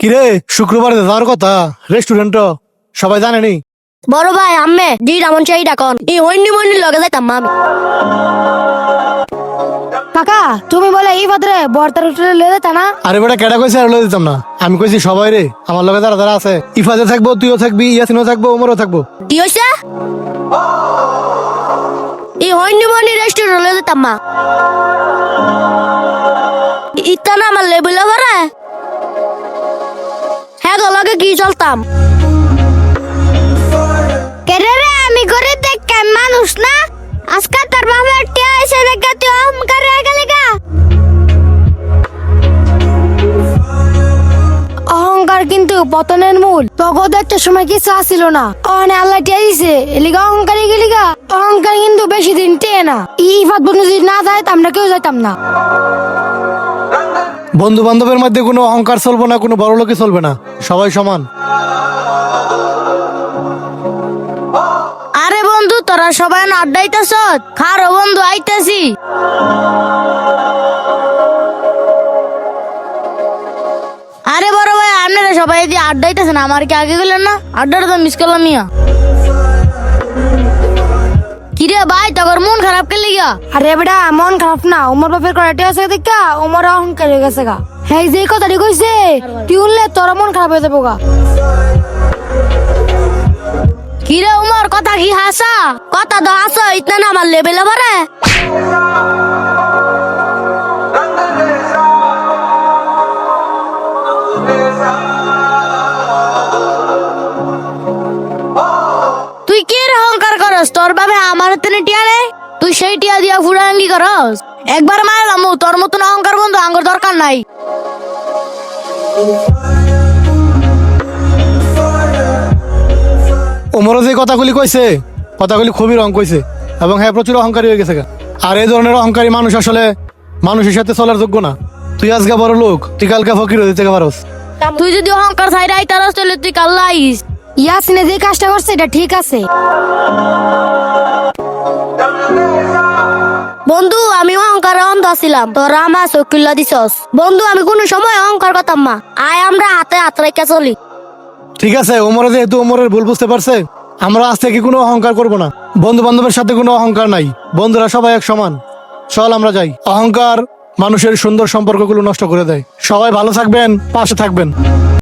কিরে শুক্রবার যাওয়ার কথা রেস্টুরেন্ট সবাই জানেনি। বড় ভাই আম্মে দি রামন চাই ডাকন ই হইনি মইনি লগে যাইতাম আমি। কাকা তুমি বলে এই পাত্রে বর্তার হোটেলে লয়ে যেতা না? আরে বেটা কেডা কইছে আর লয়ে দিতাম না, আমি কইছি সবাই রে আমার লগে যারা যারা আছে ইফাজে থাকবো, তুইও থাকবি, ইয়াসিনও থাকবো, ওমরও থাকবো। কি হইছে? ই হইনি মইনি রেস্টুরেন্ট লগে যাইতাম মা। ইতা না আমার লেবুল ভরে হ্যাঁ গো লগে কি চলতাম। কেরে রে আমি করে দেখ মানুষ না আজকে তোর বাবার টিয়া এসে দেখা তুই অহংকার হয়ে গেলে গা। অহংকার কিন্তু পতনের মূল। তগদ একটা সময় কিছু আসিল না, অনে আল্লাহ টিয়া দিছে এলিগা অহংকারী গেলিগা। অহংকার কিন্তু বেশি দিন টেয়ে না। ইফাত বন্ধু যদি না যায় আমরা কেউ যাইতাম না। বন্ধু বান্ধবের মধ্যে কোনো অহংকার চলবে না, কোনো বড় লোকে চলবে না, সবাই সমান। আরে বন্ধু তোরা সবাই না আড্ডাইতেছ, খারো বন্ধু আইতেছি। আরে বড় ভাই আপনারা সবাই দিয়ে আড্ডাইতেছেন, আমার কি আগে গেলেন না? আড্ডাটা তো মিস করলাম মিয়া। কিরে ভাই তোর মন খারাপ কে লিগা? আরে বেটা মন খারাপ না, ওমর বাপের করে টিয়া আছে দেখা ওমর অহংকার হয়ে গেছে গা। হ্যাঁ যে কথাটি কইছে তুই উনলে তোর মন খারাপ হয়ে যাবো গা। কিরে উমর কথা কি হাসা? কথা তো হাসো ইতনা না আমার লেভেলে ভরে। তুই কি রে অহংকার করস? তোর বাবে আমার তেনে টিয়া রে, তুই সেই টিয়া দিয়া ফুরাঙ্গি করস। একবার মারলাম তোর মতন অহংকার বন্ধু আঙ্গুর দরকার নাই। ওমরও যে কথাগুলি কইছে কথাগুলি খুবই রং কইছে, এবং হ্যাঁ প্রচুর অহংকারী হয়ে গেছে গা। আর এই ধরনের অহংকারী মানুষ আসলে মানুষের সাথে চলার যোগ্য না। তুই আজকে বড় লোক, তুই কালকে ফকির হয়ে যেতে পারস। তুই যদি অহংকার ছাইরা আইতারস তাহলে তুই কাল্লা আইস। ইয়াসিনে যে কাজটা করছে এটা ঠিক আছে। বন্ধু আমি অহংকার অন্ধ ছিলাম, তোরা আমার চকুল্লা দিছস। বন্ধু আমি কোনো সময় অহংকার করতাম না, আয় আমরা হাতে হাত রেখে চলি। ঠিক আছে, ওমরে যেহেতু ওমরের ভুল বুঝতে পারছে, আমরা আজ থেকে কোনো অহংকার করব না। বন্ধু বান্ধবের সাথে কোনো অহংকার নাই, বন্ধুরা সবাই এক সমান। চল আমরা যাই। অহংকার মানুষের সুন্দর সম্পর্কগুলো নষ্ট করে দেয়। সবাই ভালো থাকবেন, পাশে থাকবেন।